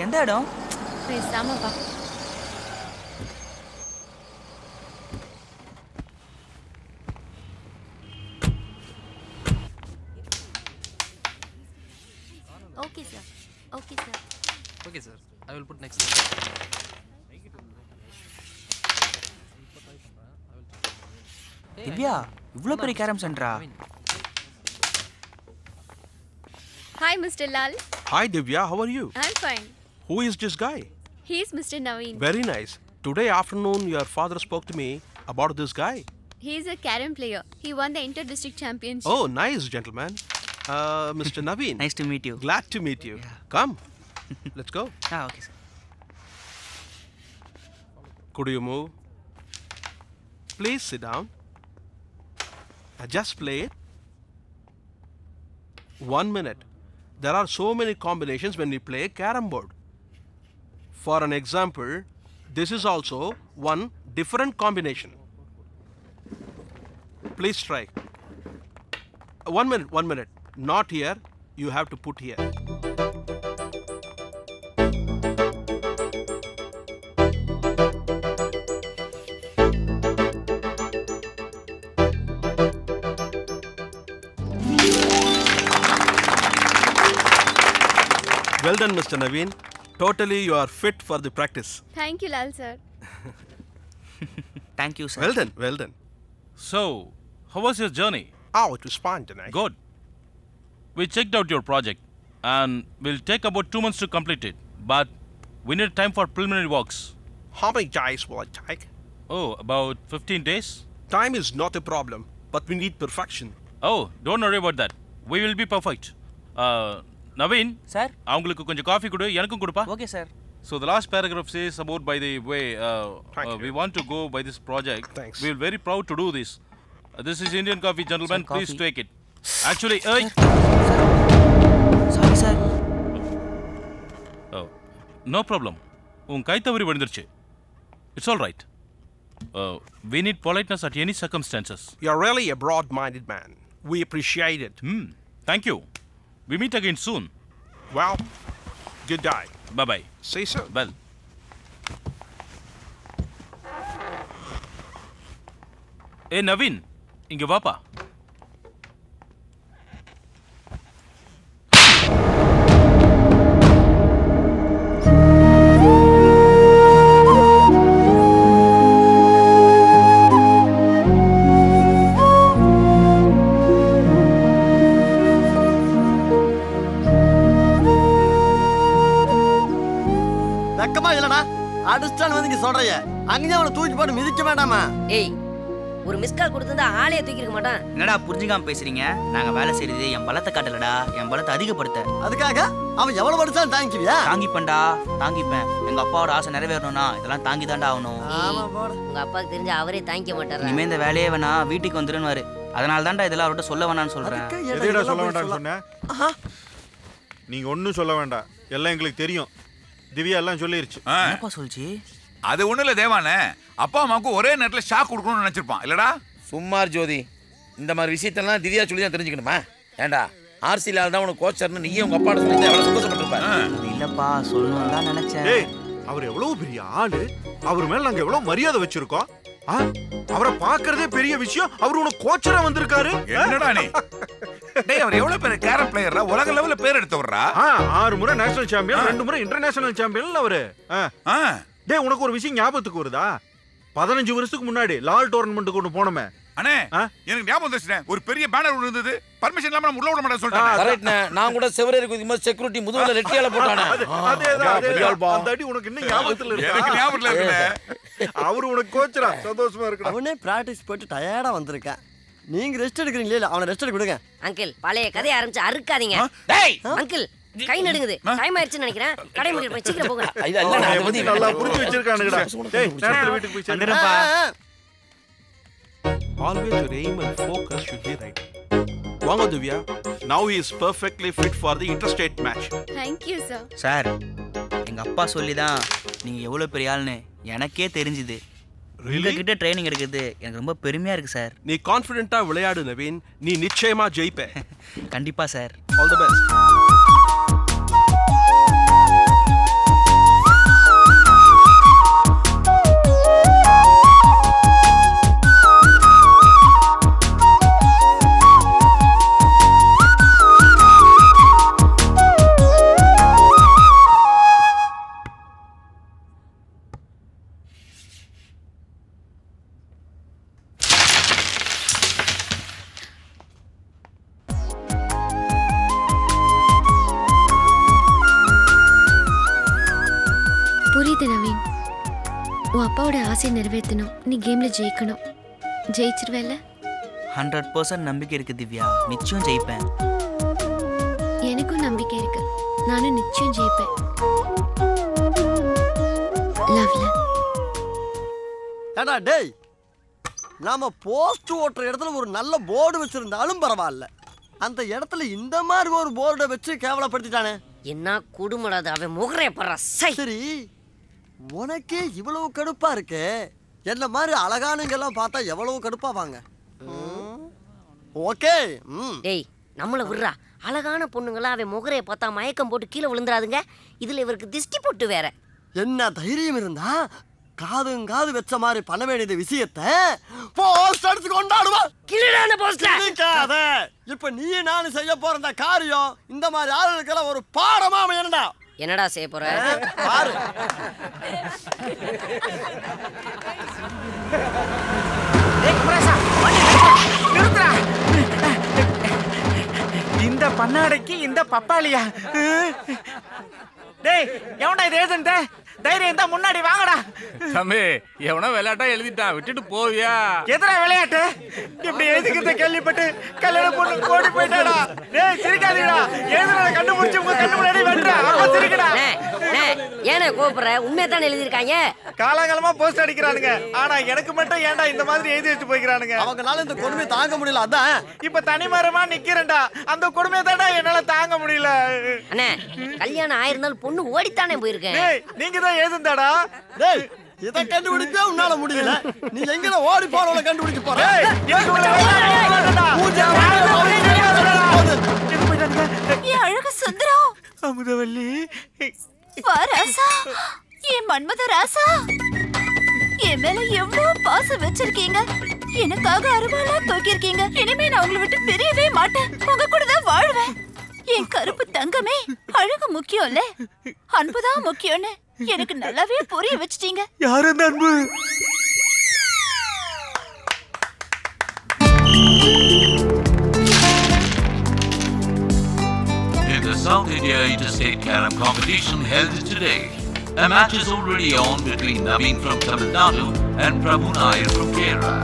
எந்த இடம்? பேசாமப்பா. Okay, sir. Okay, sir. Okay, sir. I will put next. Divya, இவ்ளோ பெரிய carrom சென்டரா? Hi, Mr. Lal. Hi Divya, how are you? I'm fine. Who is this guy? He's Mr. Naveen. Very nice. Today afternoon your father spoke to me about this guy. He's a carom player. He won the inter-district championship. Oh, nice gentleman. Mr. Naveen. Nice to meet you. Glad to meet you. Yeah. Come. Let's go. Okay, sir. Could you move? Please sit down. Just play it. 1 minute. There are so many combinations when we play carom board. For an example, this is also one different combination. Please try. 1 minute, 1 minute. Not here. You have to put here. Well done, Mr. Naveen. Totally, you are fit for the practice. Thank you, Lal sir. Thank you, sir. Well done, well done. So, how was your journey? Oh, it was fun tonight. Good. We checked out your project and will take about 2 months to complete it. But we need time for preliminary works. How many days will it take? Oh, about 15 days? Time is not a problem, but we need perfection. Oh, don't worry about that. We will be perfect. Naveen, Sir? அவங்களுக்கு கொஞ்சம் coffee கொடு, எனக்கும் கொடுப்பா. Okay, sir. So the last paragraph says about by the way we want to go by this project. Thanks. We are very proud to do this. This is Indian coffee, gentlemen. Sir, Please coffee. take it. Actually, Sorry, sir. Oh, no problem. உன் கை தவறி விழுந்துருச்சு. It's all right. We need politeness at any circumstances. You're really a broad-minded man. We appreciate it. Thank you. We meet again soon. Well, good day. Bye-bye. See you soon. Well. Hey, Naveen. இங்க வாப்பா. வெக்கமா இல்லடா அடிச்சான் வந்து நீங்க சொல்றீங்க அங்கேயே அவனை தூக்கி போட்டு மிதிக்க வேண்டாமா? ஏய், ஒரு மிஸ் கால் கொடுத்திருந்தா ஆளே தூக்கி இருக்க மாட்டான். என்னடா புரிஞ்சுக்காம பேசுறீங்க? நாங்க வேலை செய்யறது என் பலத்தை காட்டலடா, என் பலத்தை அதிகப்படுத்த. அதுக்காக அவன் எவ்வளவு படிச்சாலும் தாங்கிக்குவியா? தாங்கிப்பேன்டா, தாங்கிப்பேன். எங்க அப்பாவோட ஆசை நிறைவேறணும்னா இதெல்லாம் தாங்கி தாண்டா ஆகணும். ஆமா போட. உங்க அப்பாக்கு தெரிஞ்ச அவரே தாங்கிக்க மாட்டாரா? இனிமே இந்த வேலையே வேணா, வீட்டுக்கு வந்துருன்னு. அதனால தான்டா இதெல்லாம் அவர்கிட்ட சொல்ல வேணாம்னு சொல்றேன். எதையடா சொல்ல வேண்டாம்னு சொன்னேன்? நீங்க ஒன்றும் சொல்ல வேண்டாம், எல்லாம் எங்களுக்கு தெரியும். திவ்யா எல்லாம் சொல்லிருச்சு. என்னப்பா சொல்லுச்சு? அது ஒண்ணும் இல்ல தேவானே, அப்பா அம்மாவுக்கு ஒரே நேரத்துல ஷாக் கொடுக்கணும்னு நினைச்சிருப்பான் இல்லடா? சும்மார் ஜோதி, இந்த மாதிரி விஷயத்தெல்லாம் திவ்யா சொல்லி தான் தெரிஞ்சுக்கணுமா? ஏண்டா ஆர்சியில் தான் உனக்கு கோச்சர்னு நீயே உங்க அப்பாட்ட சொல்லி எவ்வளவு சந்தோஷப்பட்டிருப்பாரு. அது இல்லப்பா, சொல்லணும்னு தான் நினைச்சேன். அவர் எவ்வளவு பெரிய ஆளு, அவர் மேல நாங்க எவ்வளவு மரியாதை வச்சிருக்கோம். அவரை பாக்குறதே பெரிய விஷயம். அவர் உனக்கு கோச்சரா வந்திருக்காரு. என்னடா நீ? டேய், அவர் எவ்வளவு பெரிய கேரம் பிளேயரா, உலக லெவல்ல பேர் எடுத்தவரா. 6 முறை நேஷனல் சாம்பியன், 2 முறை இன்டர்நேஷனல் சாம்பியன் அவரு. டேய், உனக்கு ஒரு விஷயம் ஞாபகத்துக்கு வருதா? 15 வருஷத்துக்கு முன்னாடி லால் டோர்னமெண்ட் கொண்டு போனோமே. அண்ணே, எனக்கு ஞாபகம் வந்துச்சுனே, ஒரு பெரிய பேனர் இருந்தது. பர்மிஷன் இல்லாம நம்ம உள்ள விட மாட்டேன்னு சொல்லிட்டாங்க. கரெக்ட்ண்ணே, நான் கூட செவரேரி குதிக்கும்போது செக்யூரிட்டி முதுகுல ரெட்டியால போட்டானே. அந்த அடி உனக்கு இன்னும் ஞாபகத்துல இருக்கு? எனக்கு ஞாபகத்துல இருக்குண்ணே. அவரு உனக்கு கோச்சரா, சந்தோஷமா இருக்கு. அவனே பிராக்டிஸ் போட்டு டயர்டா வந்திருக்கான். நீங்க ரெஸ்ட் எடுக்கிறீங்களே, அவனை ரெஸ்ட் எடுக்க விடுங்க. அங்கிள், பழைய கதையை ஆரம்பிச்சு அறுக்காதீங்க. டேய் அங்கிள், கை நடுங்குது. டைம் ஆயிடுச்சுன்னு நினைக்கிறேன். கடை மூடி போய் சீக்கிரம் போங்க. இல்ல இல்ல, அது வந்து நல்லா புரிஞ்சு வச்சிருக்கானுங்கடா. டேய், நேரத்துல வீட்டுக்கு போய் வந்துறப்பா. Always your aim and focus should be right. வாங்க Divya. Now he is perfectly fit for the interstate match. Thank you, sir. Sir, எங்க அப்பா சொல்லி தான் நீங்க எவ்வளவு பெரிய ஆள்னு எனக்கே தெரிஞ்சுது. உங்ககிட்ட ட்ரைனிங் எடுக்கிறது எனக்கு ரொம்ப பெருமையா இருக்கு சார். நீ கான்ஃபிடென்ட்டா விளையாடு நவீன். நீ நிச்சயமா ஜெயிப்ப. கண்டிப்பா சார். All the best. புரியுது நவீன். உன் அப்பாவோட ஆசையை நிறைவேற்றணும். நீ கேம்ல ஜெயிக்கணும். ஜெயிச்சிருவேல? 100% நம்பிக்கை இருக்கு திவ்யா. நிச்சயம் ஜெயிப்பேன். எனக்கும் நம்பிக்கை இருக்கு. நானும் நிச்சயம் ஜெயிப்பேன். லவ்ல. ஏடா டேய், நாம போஸ்ட் ஓட்டுற இடத்துல ஒரு நல்ல போர்டு வச்சிருந்தாலும் பரவாயில்ல, அந்த இடத்துல இந்த மாதிரி ஒரு போர்டை வச்சு கேவலப்படுத்திட்டானே. என்ன குடும்படாது அவன் முகரே படுற. சரி, உனக்கே இவ்வளவு கடுப்பா இருக்கு, என்ன மாதிரி அழகானுங்கெல்லாம் பார்த்தா எவ்வளவு கடுப்பாவாங்க. ஓகே. டேய் நம்மள விடுறா. அழகான பொண்ணுங்களா அவன் முகரைய பார்த்தா மயக்கம் போட்டு கீழே விழுந்துறாதுங்க. இதுல இவருக்கு திஷ்டி போட்டு வேற. என்ன தைரியம் இருந்தா காது வச்ச மாதிரி பண்ண வேண்டிய விஷயத்தை போஸ்ட் அடிச்சு கொண்டாடுவா. கிளிடான போஸ்ட்ல இப்ப நீ நானும் செய்ய போற இந்த காரியம் இந்த மாதிரி ஆளுகளுக்கெல்லாம் ஒரு பாடமா அமையணும்டா. என்னடா செய்ய போற பாரு. இந்த பண்ணாடைக்கு இந்த பப்பாளியா? டேய் எவன்டா இது எழுதுன்ட்ட? தைரியம் தான் முன்னாடி வாங்கடா. தம்பி எவனோ விளையாட்டா எழுதிட்டான், விட்டுட்டு போவியா? எத்தனை விளையாட்டு இப்படி எழுதிக்கிறத கேள்விப்பட்டு கல்யாணம் பொண்ணு ஓடி போயிட்டாடா. டேய் சிரிக்காதீங்கடா. எழுதுறத கண்டுபிடிச்சு உங்க கண்ணு முன்னாடி வெட்டுற. அப்ப சிரிக்கடா. ஏனே கோபுற? உண்மையா தான் எழுதிருக்காங்க. காலகாலமா போஸ்ட் அடிக்கிறானுங்க. ஆனா எனக்கு மட்டும் ஏன்டா இந்த மாதிரி எழுதி வச்சு போய்க்கிறானுங்க? அவங்களால இந்த கொடுமை தாங்க முடியல. அதான் இப்ப தனிமரமா நிக்கிறேன்டா. அந்த கொடுமை தான்டா என்னால தாங்க முடியல. அண்ணே கல்யாணம் ஆயிருந்தாலும் பொண்ணு ஓடித்தானே போயிருக்கேன். நீங்க தான் எழுதுந்தாடா. டேய் இத கண்டுபிடிக்க உன்னால முடியல. நீ எங்கட ஓடி போறவள கண்டுபிடிக்க போற? அழகு சுந்தரம். அமுதவல்லி ராசா, என் மன்மத ராசா, என் மேல எவ்வளவு பாசம் வச்சிருக்கீங்க. எனக்காக அருவாளா தூக்கிருக்கீங்க. இனிமே நான் உங்களை விட்டு பிரியவே மாட்டேன். உங்க கூட தான் வாழ்வேன். என் கருப்பு தங்கமே, அழகு முக்கியம் இல்ல, அன்புதான் முக்கியம்னு எனக்கு நல்லாவே புரிய வச்சிட்டீங்க. யார் அந்த அன்பு? In the South India Interstate Carom competition held today, a match is already on between Naveen from Tamil Nadu and Prabhu Nair from Kerala.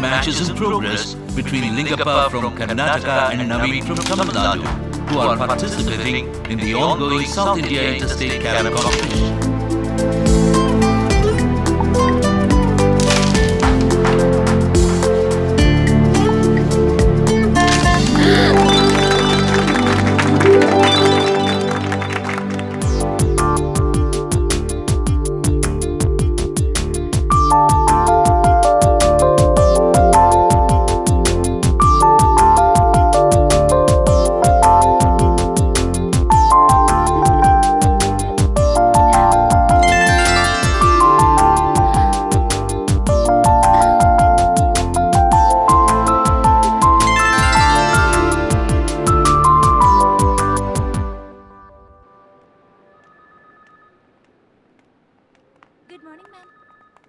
Match is in progress between Lingappa from Karnataka and Naveen from Tamil Nadu, who are participating in the ongoing South India Interstate Carom competition.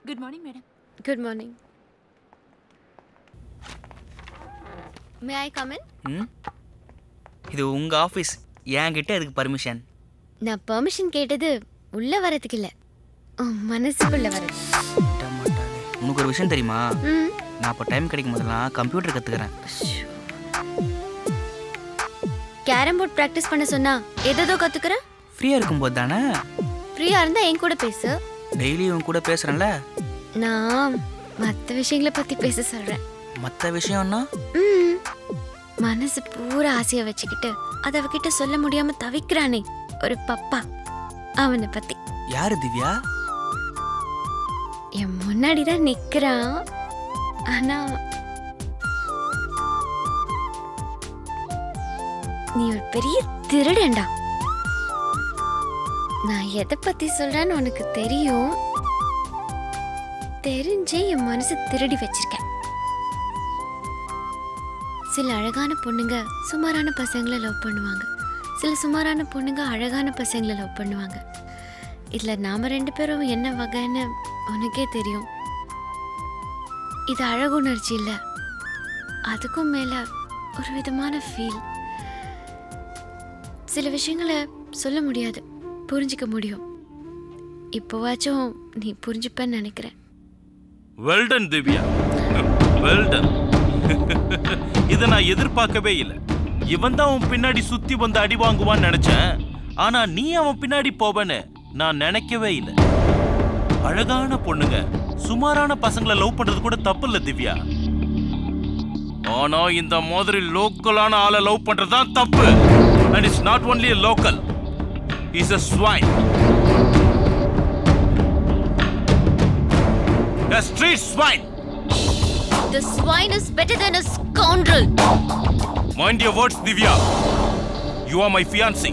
Good morning, madam. Good morning. May I come in? இது உங்க office. என்கிட்ட எதுக்கு permission? நான் permission கேட்டது உள்ள வரதுக்கு இல்ல, மனசுக்குள்ள வரது. உனக்கு ஒரு விஷயம் தெரியுமா? நான் இப்போ டைம் கிடைக்கும் போதெல்லாம் கம்ப்யூட்டர் கத்துக்கிறேன். கேரம் போர்ட் பிராக்டிஸ் பண்ண சொன்னா ஏதோ கத்துக்கிறேன். ஃப்ரீயா இருக்கும்போது தானே? ஃப்ரீயா இருந்தா என் கூட பேசு. டெய்லி உன் கூட பேசுறேன்ல. நான் மற்ற விஷயங்களை பத்தி பேச சொல்றேன். மற்ற விஷயம்னா? மனசு பூரா ஆசையை வச்சுக்கிட்டு அதை அவகிட்ட சொல்ல முடியாம தவிக்கிறானே ஒரு பப்பா, அவனை பத்தி. யாரு திவ்யா? என் முன்னாடிதான் நிக்கிறான். ஆனா நீ ஒரு பெரிய திருடன்டா. நான் எதை பத்தி சொல்றேன்னு உனக்கு தெரியும். தெரிஞ்சே என் மனசு திருடி வச்சிருக்கேன். சில அழகான பொண்ணுங்க சுமாரான பசங்களை லவ் பண்ணுவாங்க, சில சுமாரான பொண்ணுங்க அழகான பசங்களை லவ் பண்ணுவாங்க. இதில் நாம் 2 பேரும் என்ன வகைன்னு உனக்கே தெரியும். இது அழகுணர்ச்சி இல்லை, அதுக்கும் மேலே ஒரு விதமான ஃபீல். சில விஷயங்களை சொல்ல முடியாது, புரிஞ்சிக்க முடியும். இப்போவாச்சும் நீ புரிஞ்சுப்பேன்னு நினைக்கிறேன். Well done Divya, well done. இதை நான் எதிர்பார்க்கவே இல்லை. இவன் தான் அவன் பின்னாடி சுத்தி வந்து அடி வாங்குவான்னு நினைச்சேன். ஆனா நீ அவன் பின்னாடி போவன்னு நான் நினைக்கவே இல்லை. அழகான பொண்ணுங்க சுமாரான பசங்களை லவ் பண்றது கூட தப்பு இல்லை திவ்யா. ஆனா இந்த மாதிரி லோக்கலான ஆளை லவ் பண்றதுதான் தப்பு. And it's not only a local, he's a swine. A street swine. The swine is better than a scoundrel. Mind your words, Divya. You are my fiancé.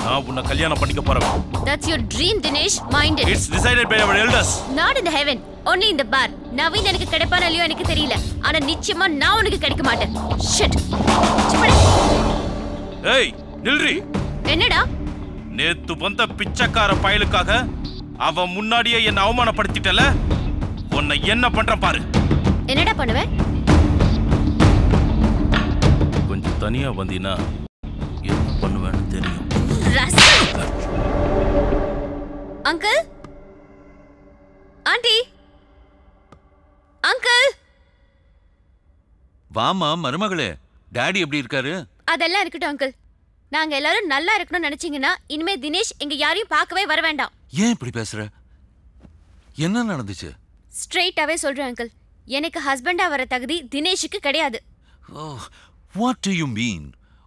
நான் உன்னை கல்யாணம் பண்ணிக்க போறேன். That's your dream, Dinesh. Mind it. It's decided by our elders. Not in the heaven, only in the bar. Naveen எனக்கு கிடைப்பானோ இல்லையோ எனக்கு தெரியல, ஆனா நிச்சயமா நான் உனக்கு கிடைக்க மாட்டேன். Shit. ஏய், நில்றி. என்னடா? நேத்து வந்த பிச்சைக்கார பயலுக்காக அவன் முன்னாடியே என்ன அவமானப்படுத்திட்டல. உன்னை என்ன பண்றேன் பாரு. என்னடா பண்ணுவ? கொஞ்சம் தனியா வந்தீனா என்ன பண்ணுவேன்னு தெரியும். Uncle, aunty, uncle. வாமா மருமகளே, டாடி எப்படி இருக்காரு? அதெல்லாம் இருக்கட்டும் அங்கிள். நாங்க எல்லாரும் நல்லா இருக்கணும்னு நினைச்சீங்கன்னா இனிமே தினேஷ் எங்க யாரையும் பார்க்கவே வர வேண்டாம். ஏன் இப்படி பேசுற? என்ன நடந்துச்சு? ஸ்ட்ரெயிட்டாவே சொல்றேன் அங்கிள், எனக்கு ஹஸ்பண்டா வர தகுதி தினேஷுக்கு கிடையாது. What to you mean?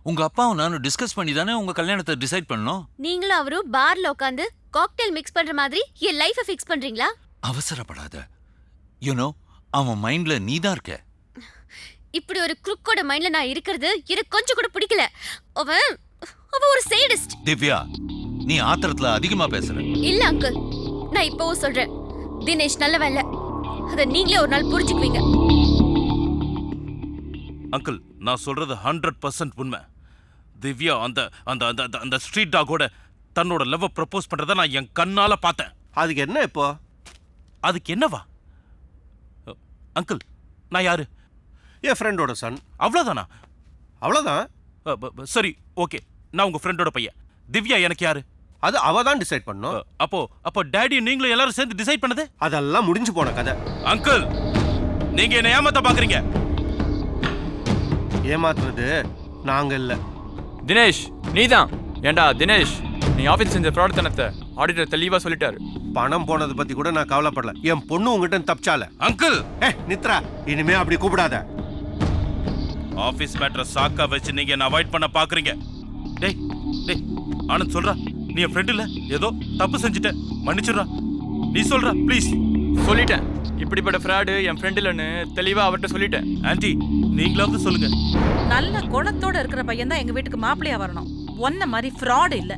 உங்க அப்பாவும் நானும் டிஸ்கஸ் பண்ணி தானே உங்க கல்யாணத்தை டிசைட் பண்ணோம். நீங்களும் அவரும் பார்ல உட்காந்து காக்டெயில் மிக்ஸ் பண்ற மாதிரி என் லைஃபை ஃபிக்ஸ் பண்றீங்களா? அவசரப்படாத. யூனோ, அவன் மைண்ட்ல நீ தான் இருக்க. இப்படி ஒரு குரூக்கோட மைண்ட்ல நான் இருக்கிறது எனக்கு கொஞ்சம் கூட பிடிக்கல. அவன் ஒரு சேடிஸ்ட். திவ்யா, நீ ஆத்திரத்துல அதிகமா பேசுற. இல்ல அங்கிள், நான் இப்பவும் சொல்றேன், தினேஷ் நல்லவன் இல்ல. அத நீங்களே ஒரு நாள் புரிஞ்சுக்குவீங்க. அங்கிள், நான் சொல்றது 100% உண்மை. திவ்யா அந்த அந்த அந்த அந்த ஸ்ட்ரீட் டாகோட தன்னோட லவ் ப்ரப்போஸ் பண்றத நான் என் கண்ணால பார்த்தேன். அதுக்கு என்ன இப்போ? அதுக்கு என்னவா? அங்கிள், நான் யாரு? என் ஃப்ரெண்டோட சன். அவ்வளவுதானா? அவ்வளவுதான். சரி, ஓகே. நான் உங்க ஃப்ரெண்டோட பையன். திவ்யா எனக்கு யாரு? அது அவ தான் டிசைட் பண்ணோம். அப்போ டாடி நீங்களும் எல்லாரும் சேர்ந்து டிசைட் பண்ணது? அதெல்லாம் முடிஞ்சு போன கதை. அங்கிள், நீங்க என்ன ஏமாத்த பாக்குறீங்க. ஏமாத்துறது நாங்க இல்ல. தினேஷ், நீதான். ஏண்டா தினேஷ், நீ ஆபீஸ் செஞ்ச ஃப்ராட்தனத்தை ஆடிட்டர் தெளிவா சொல்லிட்டாரு. பணம் போனது பத்தி கூட நான் கவலைப்படல. என் பொண்ணு உங்ககிட்ட தப்பிச்சால. அங்கிள், நித்ரா, இனிமே அப்படி கூப்பிடாத. ஆபீஸ் மேட்டரை சாக்கா வச்சு நீங்க என்ன அவாய்ட் பண்ண பாக்குறீங்க. டேய் டேய், ஆனந்த் சொல்றா, நீ என் ஃப்ரெண்ட் இல்ல, ஏதோ தப்பு செஞ்சுட்ட, மன்னிச்சுடுறா. நீ சொல்றா ப்ளீஸ். சொல்லிட்டேன், இப்படிப்பட்ட ஃப்ராடு என் ஃப்ரெண்ட் இல்லைன்னு தெளிவா அவர்கிட்ட சொல்லிட்டேன். ஆன்ட்டி, நீங்களாவது சொல்லுங்க. நல்ல குணத்தோட இருக்கிற பையன் தான் எங்க வீட்டுக்கு மாப்பிள்ளையா வரணும். ஒன்ன மாதிரி ஃப்ராட் இல்ல.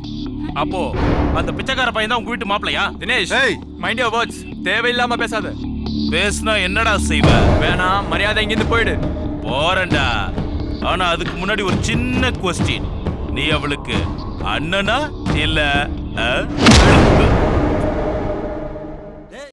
அப்போ அந்த பிச்சைக்கார பையன் தான் உங்க வீட்டு மாப்பிள்ளையா? Dinesh, mind your words. தேவையில்லாம பேசாத. பேசுனா என்னடா செய்வ? வேணாம், மரியாதை இங்கிருந்து போயிடு. போறேன்டா. ஆனா அதுக்கு முன்னாடி ஒரு சின்ன क्वेश्चन. நீ அவளுக்கு அண்ணனா இல்ல